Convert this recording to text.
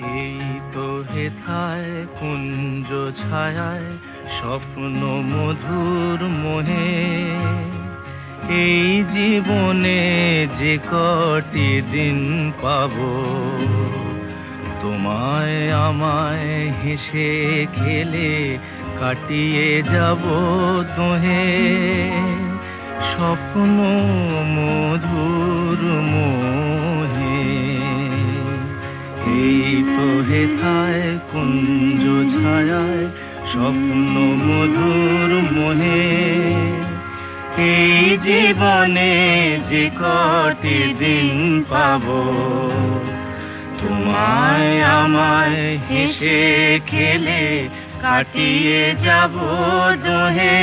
এই তো হেথায় কুঞ্জ ছায়ায় স্বপ্ন মধুর মোহে, এই জীবনে যে কটি দিন পাবো, তোমায় আমায় হেসে খেলে কাটিয়ে যাব তোহে। স্বপ্ন মধুর মোহে, এই তো হেথায় কুঞ্জ ছায়ায় স্বপ্ন মধুর মোহে, এই জীবনে যে কটি দিন পাবো, তোমায় আমায় হেসে খেলে কাটিয়ে যাব দোহে।